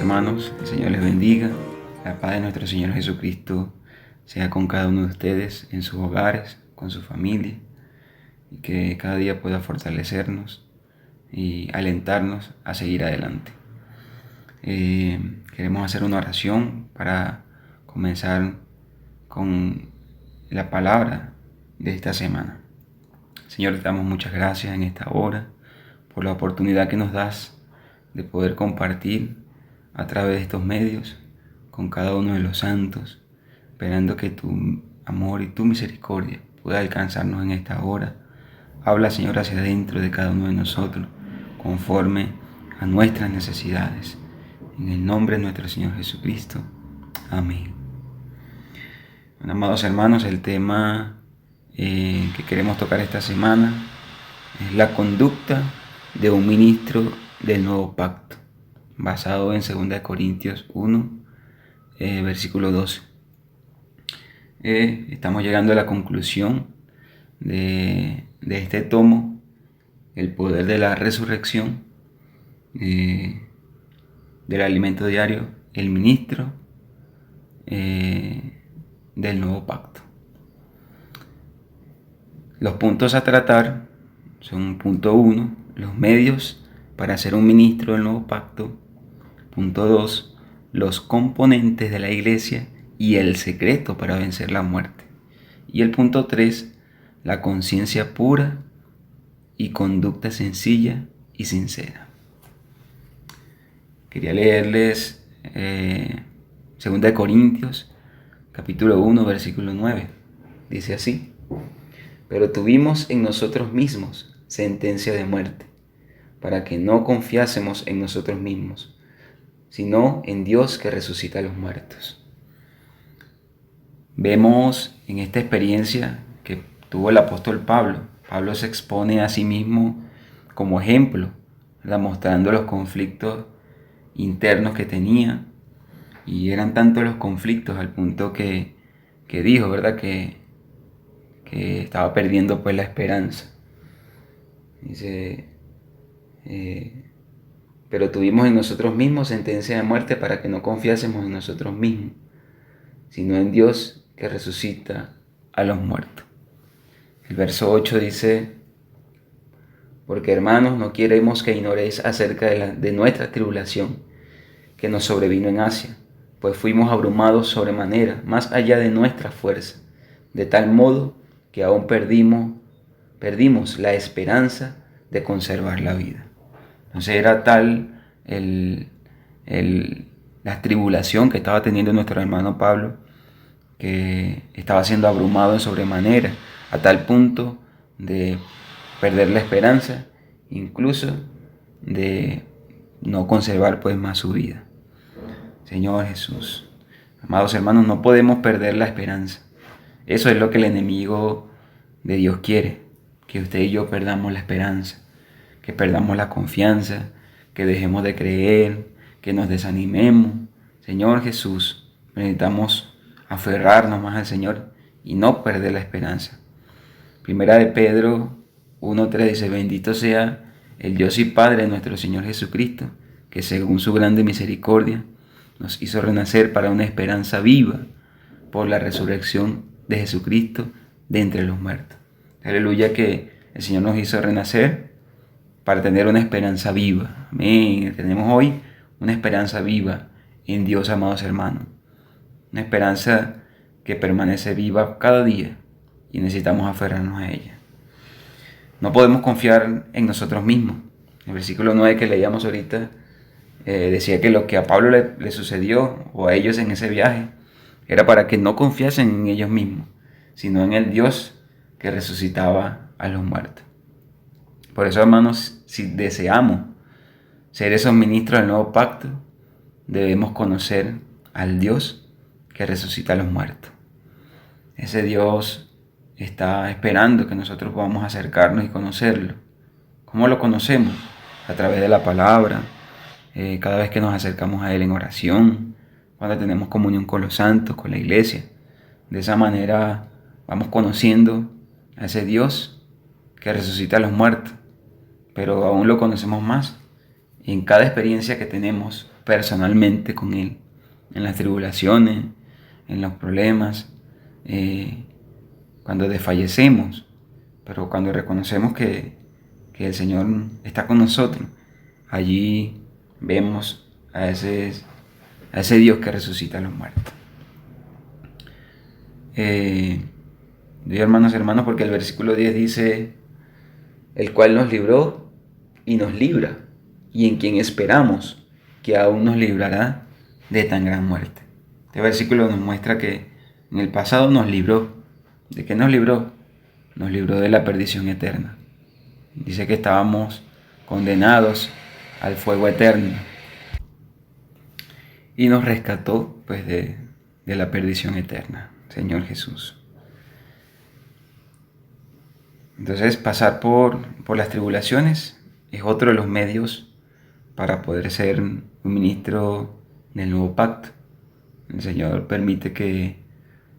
hermanos, el Señor les bendiga. La paz de nuestro Señor Jesucristo sea con cada uno de ustedes en sus hogares, con su familia, y que cada día pueda fortalecernos y alentarnos a seguir adelante. Queremos hacer una oración para comenzar con la palabra de esta semana. Señor, te damos muchas gracias en esta hora por la oportunidad que nos das de poder compartir a través de estos medios con cada uno de los santos, esperando que tu amor y tu misericordia pueda alcanzarnos en esta hora. Habla, Señor, hacia adentro de cada uno de nosotros, conforme a nuestras necesidades. En el nombre de nuestro Señor Jesucristo. Amén. Bueno, amados hermanos, el tema que queremos tocar esta semana es la conducta de un ministro del nuevo pacto, basado en 2 Corintios 1, versículo 12. Estamos llegando a la conclusión de este tomo, el poder de la resurrección, del alimento diario, el ministro del nuevo pacto. Los puntos a tratar son: punto 1, los medios para ser un ministro del nuevo pacto; punto 2, los componentes de la iglesia y el secreto para vencer la muerte; y el punto 3, la conciencia pura y conducta sencilla y sincera. Quería leerles 2 Corintios capítulo 1 versículo 9. Dice así: pero tuvimos en nosotros mismos sentencia de muerte, para que no confiásemos en nosotros mismos, sino en Dios que resucita a los muertos. Vemos en esta experiencia que tuvo el apóstol Pablo. Pablo se expone a sí mismo como ejemplo, ¿verdad?, mostrando los conflictos internos que tenía, y eran tantos los conflictos al punto que dijo, ¿verdad?, que estaba perdiendo pues la esperanza. Dice, pero tuvimos en nosotros mismos sentencia de muerte para que no confiásemos en nosotros mismos, sino en Dios que resucita a los muertos. El verso 8 dice: porque, hermanos, no queremos que ignoréis acerca de nuestra tribulación que nos sobrevino en Asia, pues fuimos abrumados sobremanera, más allá de nuestra fuerza, de tal modo que aún perdimos la esperanza de conservar la vida. Entonces era tal la tribulación que estaba teniendo nuestro hermano Pablo, que estaba siendo abrumado en sobremanera, a tal punto de perder la esperanza, incluso de no conservar pues más su vida. Señor Jesús, amados hermanos, no podemos perder la esperanza. Eso es lo que el enemigo de Dios quiere, que usted y yo perdamos la esperanza, que perdamos la confianza, que dejemos de creer, que nos desanimemos. Señor Jesús, necesitamos aferrarnos más al Señor y no perder la esperanza. Primera de Pedro 1:3 dice: bendito sea el Dios y Padre de nuestro Señor Jesucristo, que según su grande misericordia nos hizo renacer para una esperanza viva por la resurrección de Jesucristo de entre los muertos. Aleluya, que el Señor nos hizo renacer para tener una esperanza viva. Amén. Tenemos hoy una esperanza viva en Dios, amados hermanos. Una esperanza que permanece viva cada día y necesitamos aferrarnos a ella. No podemos confiar en nosotros mismos. El versículo 9 que leíamos ahorita decía que lo que a Pablo le sucedió, o a ellos en ese viaje, era para que no confiasen en ellos mismos, sino en el Dios que resucitaba a los muertos. Por eso, hermanos, si deseamos ser esos ministros del nuevo pacto, debemos conocer al Dios que resucita a los muertos. Ese Dios está esperando que nosotros podamos acercarnos y conocerlo. ¿Cómo lo conocemos? A través de la palabra, cada vez que nos acercamos a Él en oración, cuando tenemos comunión con los santos, con la iglesia. De esa manera vamos conociendo a ese Dios que resucita a los muertos, pero aún lo conocemos más. Y en cada experiencia que tenemos personalmente con Él, en las tribulaciones, en los problemas, cuando desfallecemos, pero cuando reconocemos que el Señor está con nosotros, allí vemos a ese Dios que resucita a los muertos. Dios, hermanos, porque el versículo 10 dice, el cual nos libró y nos libra, y en quien esperamos que aún nos librará de tan gran muerte. Este versículo nos muestra que en el pasado nos libró. ¿De qué nos libró? Nos libró de la perdición eterna. Dice que estábamos condenados al fuego eterno y nos rescató pues de la perdición eterna, Señor Jesús. Entonces pasar por las tribulaciones es otro de los medios para poder ser un ministro del nuevo pacto. El Señor permite que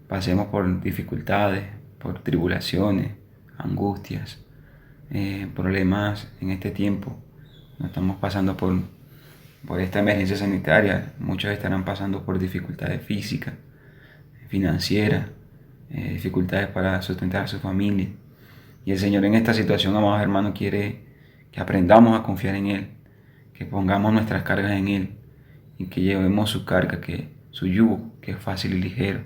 pasemos por dificultades, por tribulaciones, angustias, problemas en este tiempo. No estamos pasando por esta emergencia sanitaria. Muchos estarán pasando por dificultades físicas, financieras, dificultades para sustentar a su familia. Y el Señor en esta situación, amados hermanos, quiere que aprendamos a confiar en Él, que pongamos nuestras cargas en Él y que llevemos su carga, su yugo, que es fácil y ligero.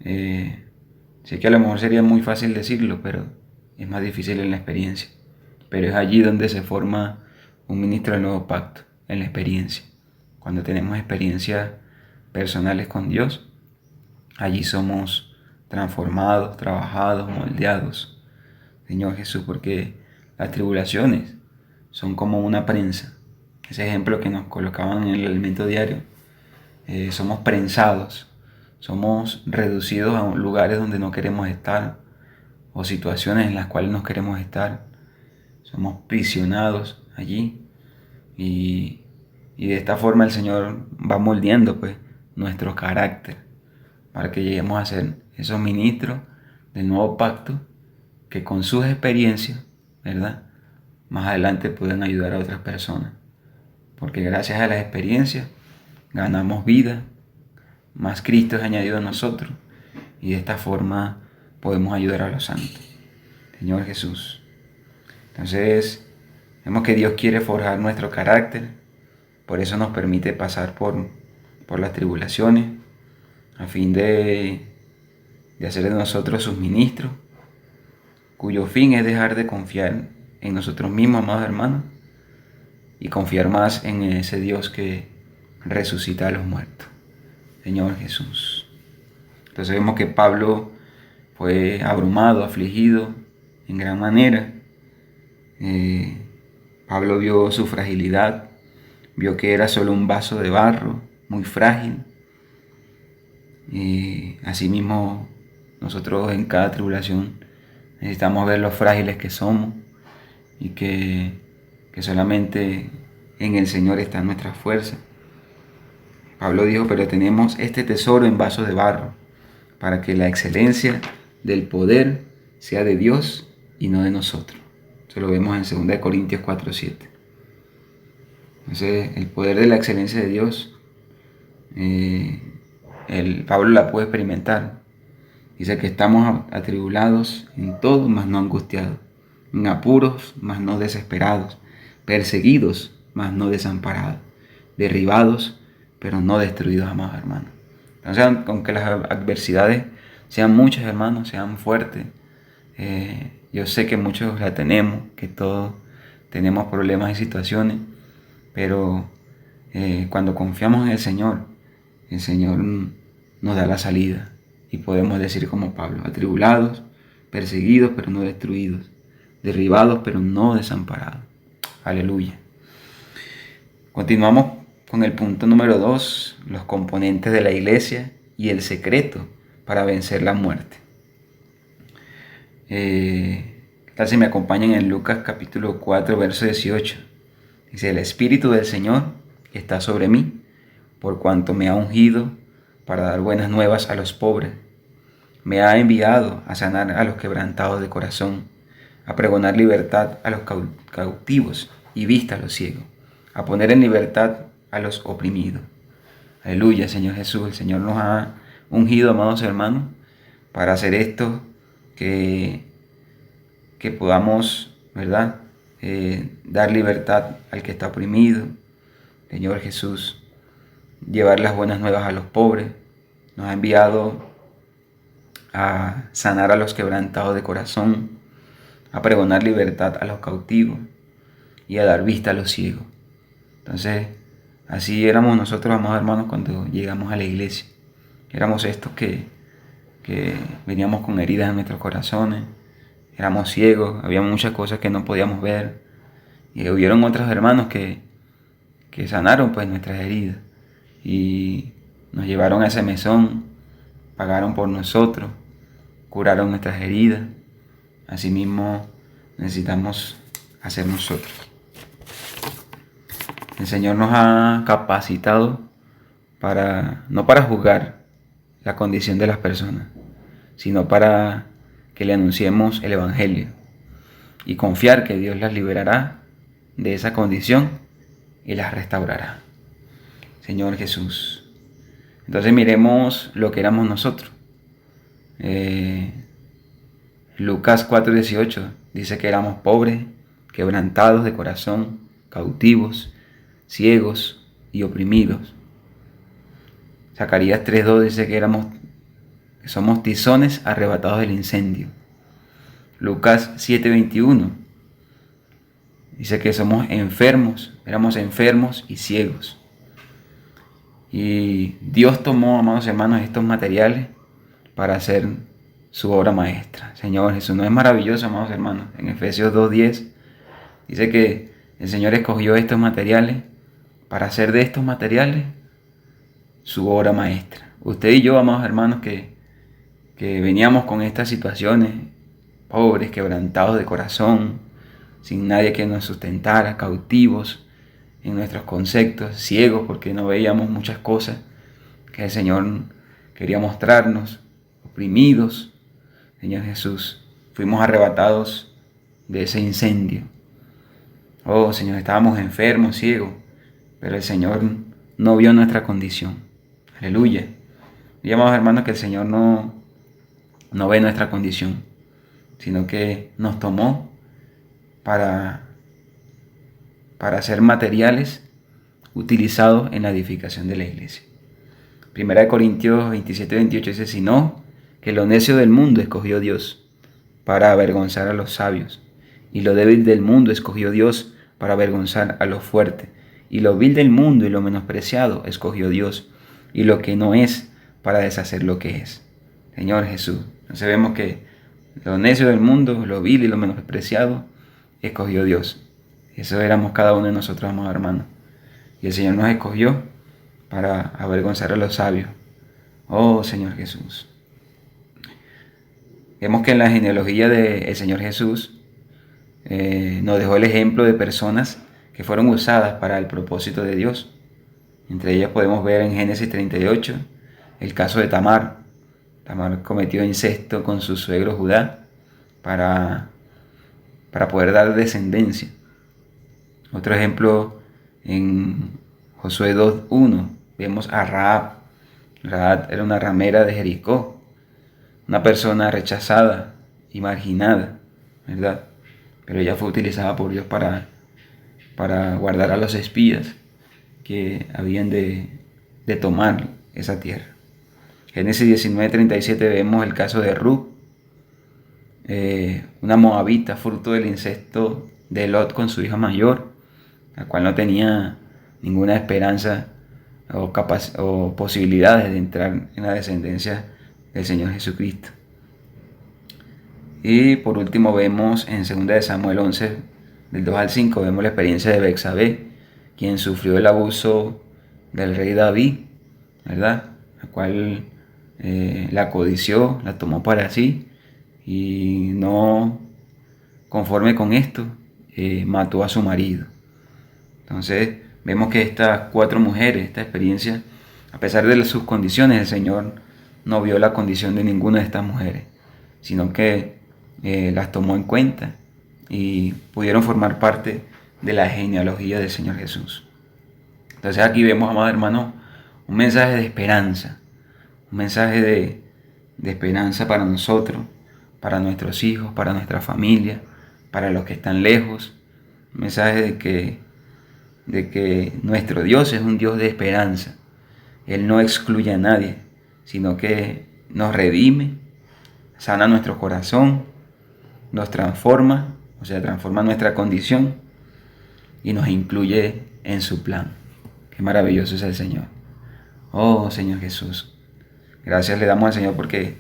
Sé que a lo mejor sería muy fácil decirlo, pero es más difícil en la experiencia. Pero es allí donde se forma un ministro del nuevo pacto, en la experiencia. Cuando tenemos experiencias personales con Dios, allí somos transformados, trabajados, moldeados. Señor Jesús, porque las tribulaciones son como una prensa. Ese ejemplo que nos colocaban en el alimento diario. Somos prensados, somos reducidos a lugares donde no queremos estar o situaciones en las cuales no queremos estar. Somos prisionados allí y de esta forma el Señor va moldeando pues nuestro carácter para que lleguemos a ser esos ministros del nuevo pacto que con sus experiencias, ¿verdad?, más adelante pueden ayudar a otras personas. Porque gracias a las experiencias ganamos vida, más Cristo es añadido a nosotros y de esta forma podemos ayudar a los santos. Señor Jesús. Entonces, vemos que Dios quiere forjar nuestro carácter, por eso nos permite pasar por las tribulaciones, a fin de hacer de nosotros sus ministros, cuyo fin es dejar de confiar en nosotros mismos, amados hermanos, y confiar más en ese Dios que resucita a los muertos, Señor Jesús. Entonces vemos que Pablo fue abrumado, afligido en gran manera. Pablo vio su fragilidad, vio que era solo un vaso de barro, muy frágil. Asimismo, nosotros en cada tribulación necesitamos ver lo frágiles que somos y que solamente en el Señor está nuestra fuerza. Pablo dijo, pero tenemos este tesoro en vasos de barro, para que la excelencia del poder sea de Dios y no de nosotros. Eso lo vemos en 2 Corintios 4:7. Entonces, el poder de la excelencia de Dios, Pablo la puede experimentar. Dice que estamos atribulados en todo, mas no angustiados, en apuros, mas no desesperados, perseguidos, mas no desamparados, derribados, pero no destruidos, amados hermanos. Entonces, aunque las adversidades sean muchas, hermanos, sean fuertes, yo sé que muchos la tenemos, que todos tenemos problemas y situaciones, pero cuando confiamos en el Señor nos da la salida. Y podemos decir como Pablo, atribulados, perseguidos, pero no destruidos, derribados, pero no desamparados. Aleluya. Continuamos con el punto número 2, los componentes de la iglesia y el secreto para vencer la muerte. Tal si me acompañan en Lucas capítulo 4, verso 18. Dice, el Espíritu del Señor está sobre mí, por cuanto me ha ungido para dar buenas nuevas a los pobres. Me ha enviado a sanar a los quebrantados de corazón, a pregonar libertad a los cautivos y vista a los ciegos, a poner en libertad a los oprimidos. Aleluya, Señor Jesús. El Señor nos ha ungido, amados hermanos, para hacer esto, que podamos, ¿verdad? Dar libertad al que está oprimido. Señor Jesús, llevar las buenas nuevas a los pobres. Nos ha enviado a sanar a los quebrantados de corazón, a pregonar libertad a los cautivos y a dar vista a los ciegos. Entonces, así éramos nosotros, amados hermanos, cuando llegamos a la iglesia. Éramos estos que veníamos con heridas en nuestros corazones, éramos ciegos, había muchas cosas que no podíamos ver, y hubieron otros hermanos que sanaron pues nuestras heridas y nos llevaron a ese mesón, pagaron por nosotros, curaron nuestras heridas. Asimismo necesitamos hacer nosotros. El Señor nos ha capacitado no para juzgar la condición de las personas, sino para que le anunciemos el Evangelio y confiar que Dios las liberará de esa condición y las restaurará. Señor Jesús. Entonces miremos lo que éramos nosotros. Lucas 4:18 dice que éramos pobres, quebrantados de corazón, cautivos, ciegos y oprimidos. Zacarías 3:2 dice que somos tizones arrebatados del incendio. Lucas 7:21 dice que éramos enfermos y ciegos. Y Dios tomó, amados hermanos, estos materiales para hacer su obra maestra. Señor Jesús, ¿no es maravilloso, amados hermanos? En Efesios 2:10 dice que el Señor escogió estos materiales para hacer de estos materiales su obra maestra. Usted y yo, amados hermanos, que veníamos con estas situaciones, pobres, quebrantados de corazón, sin nadie que nos sustentara, cautivos en nuestros conceptos, ciegos porque no veíamos muchas cosas que el Señor quería mostrarnos, oprimidos. Señor Jesús, fuimos arrebatados de ese incendio. Oh Señor, estábamos enfermos, ciegos, pero el Señor no vio nuestra condición. Aleluya. Y amados hermanos, que el Señor no ve nuestra condición, sino que nos tomó para ser materiales utilizados en la edificación de la iglesia. Primera de Corintios 27:28 dice, sino que lo necio del mundo escogió Dios para avergonzar a los sabios, y lo débil del mundo escogió Dios para avergonzar a los fuertes, y lo vil del mundo y lo menospreciado escogió Dios, y lo que no es para deshacer lo que es. Señor Jesús, entonces vemos que lo necio del mundo, lo vil y lo menospreciado escogió Dios. Eso éramos cada uno de nosotros, amados hermanos. Y el Señor nos escogió para avergonzar a los sabios. Oh Señor Jesús. Vemos que en la genealogía del Señor Jesús nos dejó el ejemplo de personas que fueron usadas para el propósito de Dios. Entre ellas podemos ver en Génesis 38 el caso de Tamar. Tamar cometió incesto con su suegro Judá para poder dar descendencia. Otro ejemplo en Josué 2:1 vemos a Rahab. Rahab era una ramera de Jericó, una persona rechazada y marginada, ¿verdad? Pero ella fue utilizada por Dios para guardar a los espías que habían de tomar esa tierra. Génesis 19:37 vemos el caso de Ruth, una moabita, fruto del incesto de Lot con su hija mayor, la cual no tenía ninguna esperanza o posibilidades de entrar en la descendencia del Señor Jesucristo. Y por último vemos en 2 de Samuel 11, del 2 al 5, vemos la experiencia de Betsabé, quien sufrió el abuso del rey David, ¿verdad? La cual la codició, la tomó para sí, y no conforme con esto, mató a su marido. Entonces vemos que estas 4 mujeres, esta experiencia, a pesar de sus condiciones, el Señor no vio la condición de ninguna de estas mujeres, sino que las tomó en cuenta y pudieron formar parte de la genealogía del Señor Jesús. Entonces aquí vemos, amados hermanos, un mensaje de esperanza, un mensaje de esperanza para nosotros, para nuestros hijos, para nuestra familia, para los que están lejos. Un mensaje de que nuestro Dios es un Dios de esperanza. Él no excluye a nadie, sino que nos redime, sana nuestro corazón, nos transforma, o sea, transforma nuestra condición y nos incluye en su plan. Qué maravilloso es el Señor. Oh, Señor Jesús. Gracias le damos al Señor porque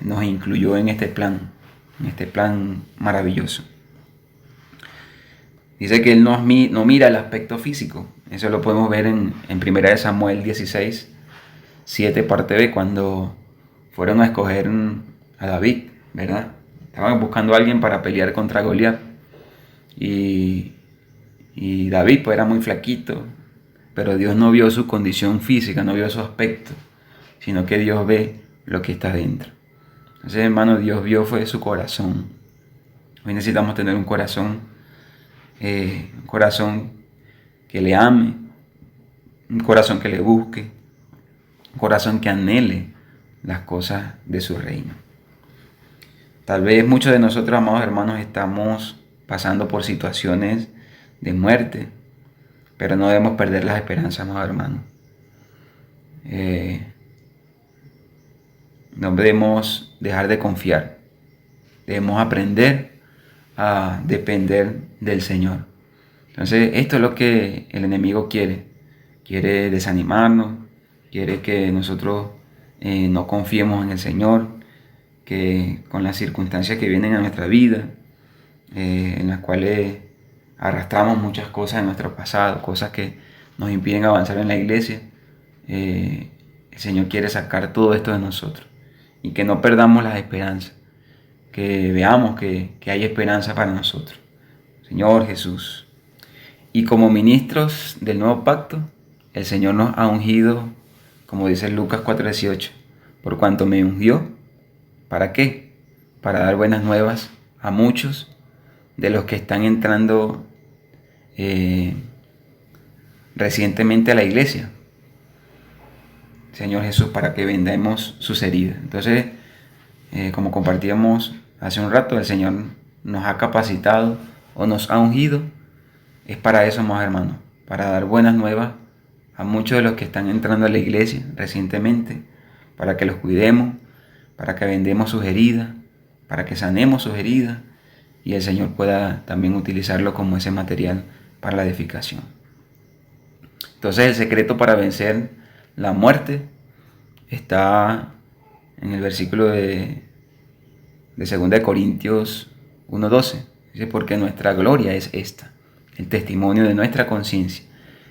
nos incluyó en este plan maravilloso. Dice que Él no mira el aspecto físico. Eso lo podemos ver en 1 Samuel 16, 7 parte B, cuando fueron a escoger a David, ¿verdad? Estaban buscando a alguien para pelear contra Goliat. Y David pues era muy flaquito, pero Dios no vio su condición física, no vio su aspecto, sino que Dios ve lo que está dentro. Entonces, hermano, Dios vio fue su corazón. Hoy necesitamos tener un corazón que le ame, un corazón que le busque, un corazón que anhele las cosas de su reino. Tal vez muchos de nosotros, amados hermanos, estamos pasando por situaciones de muerte, pero no debemos perder las esperanzas, amados hermanos. No debemos dejar de confiar. Debemos aprender a depender del Señor. Entonces, esto es lo que el enemigo quiere. Quiere desanimarnos, quiere que nosotros no confiemos en el Señor, que con las circunstancias que vienen a nuestra vida, en las cuales arrastramos muchas cosas de nuestro pasado, cosas que nos impiden avanzar en la iglesia, el Señor quiere sacar todo esto de nosotros y que no perdamos las esperanzas, que veamos que hay esperanza para nosotros. Señor Jesús. Y como ministros del nuevo pacto, el Señor nos ha ungido, como dice Lucas 4:18, por cuanto me ungió. ¿Para qué? Para dar buenas nuevas a muchos de los que están entrando recientemente a la iglesia. Señor Jesús, para que vendemos sus heridas. Entonces, como compartíamos hace un rato, el Señor nos ha capacitado o nos ha ungido. Es para eso, amados hermanos, para dar buenas nuevas a muchos de los que están entrando a la iglesia recientemente, para que los cuidemos, para que vendemos sus heridas, para que sanemos sus heridas y el Señor pueda también utilizarlo como ese material para la edificación. Entonces, el secreto para vencer la muerte está en el versículo de 2 Corintios 1:12. Dice, porque nuestra gloria es esta, el testimonio de nuestra conciencia,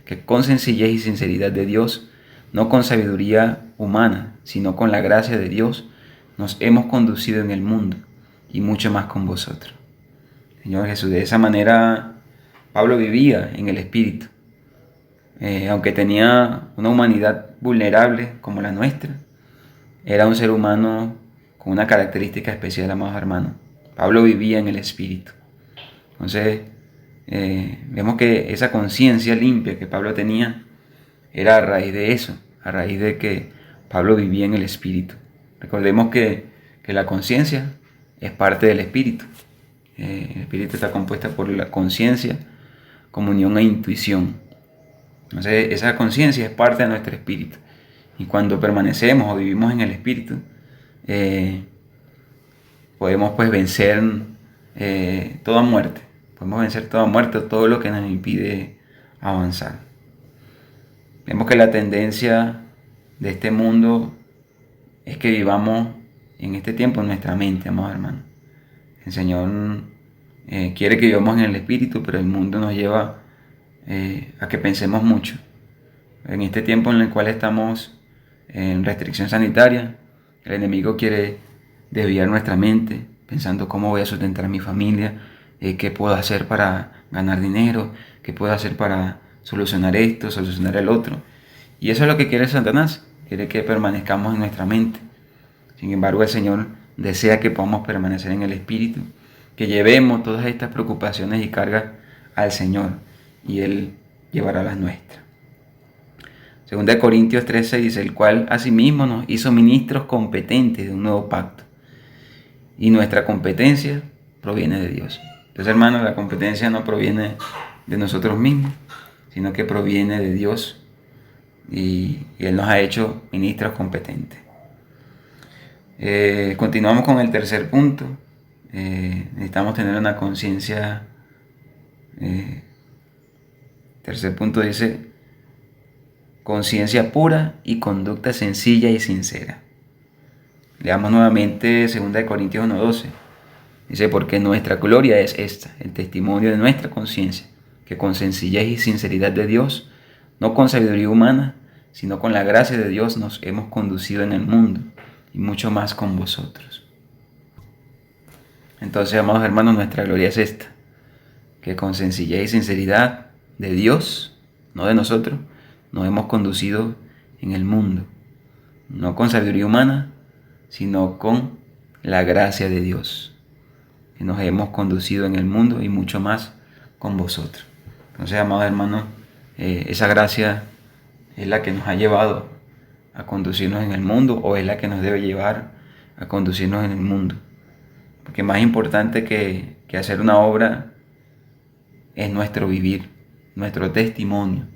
que con sencillez y sinceridad de Dios, no con sabiduría humana, sino con la gracia de Dios, nos hemos conducido en el mundo y mucho más con vosotros. Señor Jesús, de esa manera Pablo vivía en el Espíritu. Aunque tenía una humanidad vulnerable como la nuestra, era un ser humano con una característica especial, amados hermanos. Pablo vivía en el Espíritu. Entonces, vemos que esa conciencia limpia que Pablo tenía era a raíz de eso, a raíz de que Pablo vivía en el Espíritu. Recordemos que la conciencia es parte del Espíritu. El Espíritu está compuesta por la conciencia, comunión e intuición. Entonces, esa conciencia es parte de nuestro espíritu. Y cuando permanecemos o vivimos en el Espíritu, podemos pues vencer toda muerte. Podemos vencer toda muerte o todo lo que nos impide avanzar. Vemos que la tendencia de este mundo es que vivamos en este tiempo en nuestra mente, amados hermanos. El Señor quiere que vivamos en el Espíritu, pero el mundo nos lleva a que pensemos mucho. En este tiempo en el cual estamos en restricción sanitaria, el enemigo quiere desviar nuestra mente, pensando cómo voy a sustentar a mi familia, qué puedo hacer para ganar dinero, qué puedo hacer para solucionar esto, solucionar el otro. Y eso es lo que quiere Satanás, quiere que permanezcamos en nuestra mente. Sin embargo, el Señor desea que podamos permanecer en el Espíritu, que llevemos todas estas preocupaciones y cargas al Señor, y Él llevará las nuestras. Segunda de Corintios 13 dice, el cual asimismo nos hizo ministros competentes de un nuevo pacto. Y nuestra competencia proviene de Dios. Entonces, hermanos, la competencia no proviene de nosotros mismos, sino que proviene de Dios. Y Él nos ha hecho ministros competentes. Continuamos con el tercer punto. Necesitamos tener una conciencia. Tercer punto dice, conciencia pura y conducta sencilla y sincera. Leamos nuevamente 2 Corintios 1:12. Dice, porque nuestra gloria es esta, el testimonio de nuestra conciencia, que con sencillez y sinceridad de Dios, no con sabiduría humana, sino con la gracia de Dios nos hemos conducido en el mundo, y mucho más con vosotros. Entonces, amados hermanos, nuestra gloria es esta, que con sencillez y sinceridad de Dios, no de nosotros, nos hemos conducido en el mundo, no con sabiduría humana, sino con la gracia de Dios, que nos hemos conducido en el mundo y mucho más con vosotros. Entonces, amados hermanos, esa gracia es la que nos ha llevado a conducirnos en el mundo, o es la que nos debe llevar a conducirnos en el mundo. Porque más importante que hacer una obra es nuestro vivir, nuestro testimonio.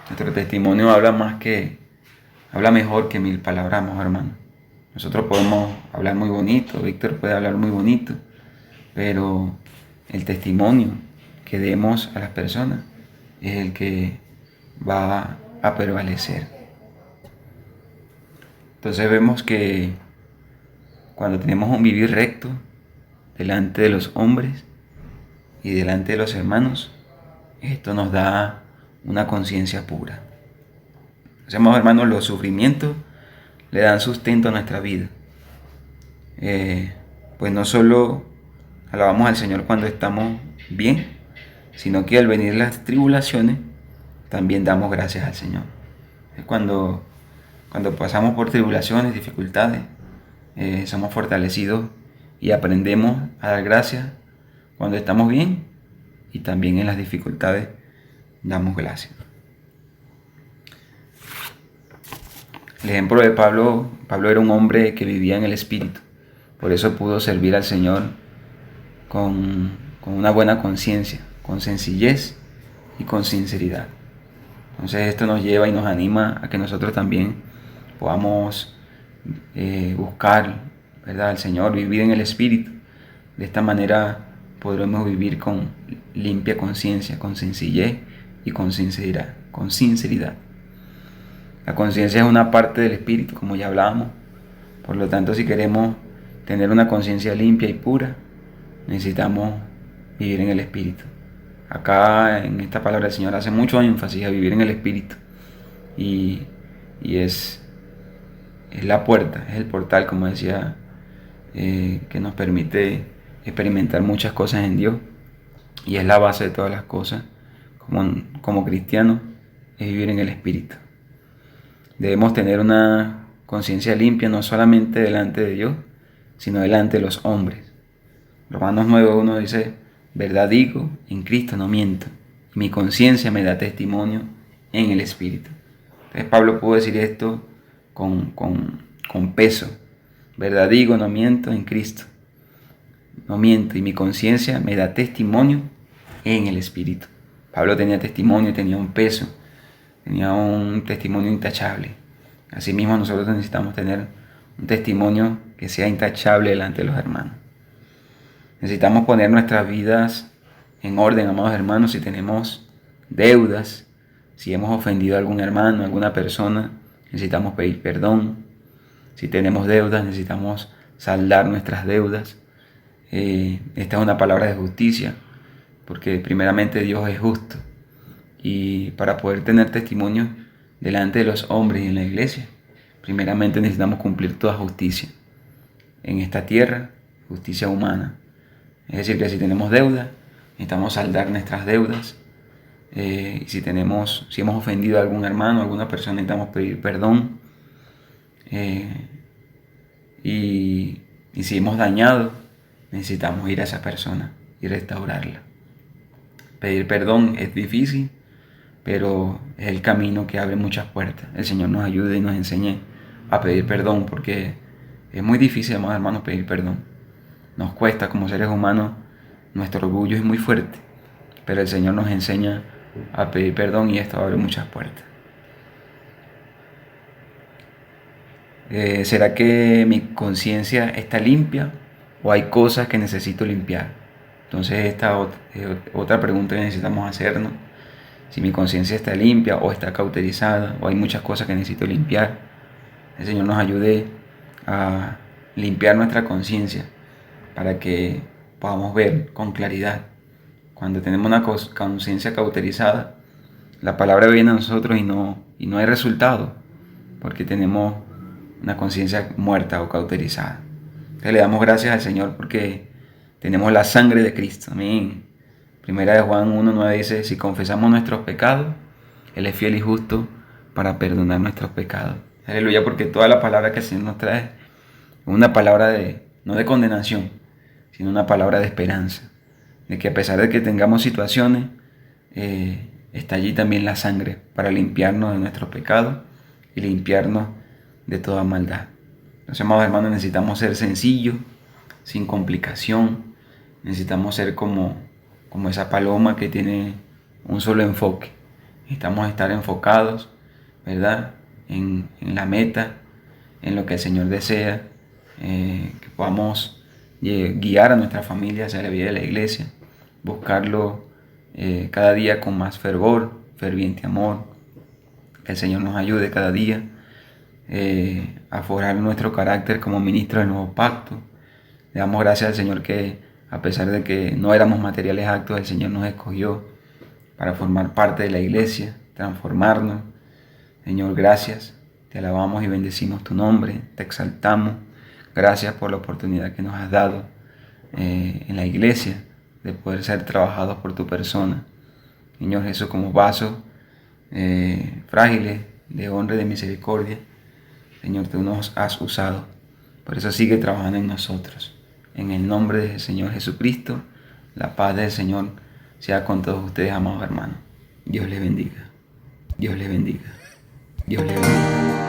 Nuestro testimonio habla mejor que 1000 palabras, hermano. Nosotros podemos hablar muy bonito, Víctor puede hablar muy bonito, pero el testimonio que demos a las personas es el que va a prevalecer. Entonces vemos que cuando tenemos un vivir recto delante de los hombres y delante de los hermanos, esto nos da una conciencia pura. Hacemos, hermanos, los sufrimientos le dan sustento a nuestra vida. Pues no solo alabamos al Señor cuando estamos bien, sino que al venir las tribulaciones también damos gracias al Señor. Es cuando pasamos por tribulaciones, dificultades, somos fortalecidos y aprendemos a dar gracias cuando estamos bien, y también en las dificultades damos gracias. El ejemplo de Pablo era un hombre que vivía en el Espíritu, por eso pudo servir al Señor con una buena conciencia, con sencillez y con sinceridad. Entonces esto nos lleva y nos anima a que nosotros también podamos buscar, ¿verdad?, al Señor, vivir en el Espíritu. De esta manera podremos vivir con limpia conciencia, con sencillez y con sinceridad. La conciencia es una parte del Espíritu, como ya hablábamos. Por lo tanto, si queremos tener una conciencia limpia y pura, necesitamos vivir en el Espíritu. Acá en esta palabra del Señor hace mucho énfasis a vivir en el Espíritu. Y es la puerta, es el portal, como decía, que nos permite experimentar muchas cosas en Dios. Y es la base de todas las cosas. Como cristianos, es vivir en el Espíritu. Debemos tener una conciencia limpia, no solamente delante de Dios, sino delante de los hombres. Romanos 9:1 dice, verdad digo, en Cristo no miento, y mi conciencia me da testimonio en el Espíritu. Entonces Pablo pudo decir esto con peso. Verdad digo, no miento, en Cristo no miento, y mi conciencia me da testimonio en el Espíritu. Pablo tenía testimonio, tenía un peso, tenía un testimonio intachable. Asimismo, nosotros necesitamos tener un testimonio que sea intachable delante de los hermanos. Necesitamos poner nuestras vidas en orden, amados hermanos. Si tenemos deudas, si hemos ofendido a algún hermano, a alguna persona, necesitamos pedir perdón. Si tenemos deudas, necesitamos saldar nuestras deudas. Esta es una palabra de justicia, porque primeramente Dios es justo. Y para poder tener testimonio delante de los hombres y en la iglesia, primeramente necesitamos cumplir toda justicia en esta tierra, justicia humana. Es decir, que si tenemos deudas, necesitamos saldar nuestras deudas. Si hemos ofendido a algún hermano, a alguna persona, necesitamos pedir perdón. Y si hemos dañado, necesitamos ir a esa persona y restaurarla. Pedir perdón es difícil, pero es el camino que abre muchas puertas. El Señor nos ayude y nos enseñe a pedir perdón, porque es muy difícil, amados hermanos, pedir perdón. Nos cuesta como seres humanos, nuestro orgullo es muy fuerte, pero el Señor nos enseña a pedir perdón y esto abre muchas puertas. ¿Será que mi conciencia está limpia o hay cosas que necesito limpiar? Entonces esta otra pregunta que necesitamos hacernos. Si mi conciencia está limpia o está cauterizada o hay muchas cosas que necesito limpiar. El Señor nos ayude a limpiar nuestra conciencia para que podamos ver con claridad. Cuando tenemos una conciencia cauterizada, la palabra viene a nosotros y no hay resultado, porque tenemos una conciencia muerta o cauterizada. Entonces le damos gracias al Señor porque tenemos la sangre de Cristo. Amén. Primera de Juan 1:9 dice, si confesamos nuestros pecados, Él es fiel y justo para perdonar nuestros pecados. Aleluya, porque toda la palabra que el Señor nos trae es una palabra no de condenación, sino una palabra de esperanza. De que a pesar de que tengamos situaciones, está allí también la sangre para limpiarnos de nuestros pecados y limpiarnos de toda maldad. Entonces, amados hermanos, necesitamos ser sencillos, sin complicación. Necesitamos ser como esa paloma que tiene un solo enfoque. Necesitamos estar enfocados, ¿verdad?, en la meta, en lo que el Señor desea, que podamos guiar a nuestra familia hacia la vida de la iglesia, buscarlo cada día con más fervor, ferviente amor, que el Señor nos ayude cada día a forjar nuestro carácter como ministros del nuevo pacto. Le damos gracias al Señor que a pesar de que no éramos materiales actos, el Señor nos escogió para formar parte de la iglesia, transformarnos. Señor, gracias, te alabamos y bendecimos tu nombre, te exaltamos. Gracias por la oportunidad que nos has dado en la iglesia de poder ser trabajados por tu persona. Señor Jesús, como vasos frágiles de honra y de misericordia, Señor, tú nos has usado. Por eso sigue trabajando en nosotros. En el nombre del Señor Jesucristo, la paz del Señor sea con todos ustedes, amados hermanos. Dios les bendiga. Dios les bendiga. Dios les bendiga.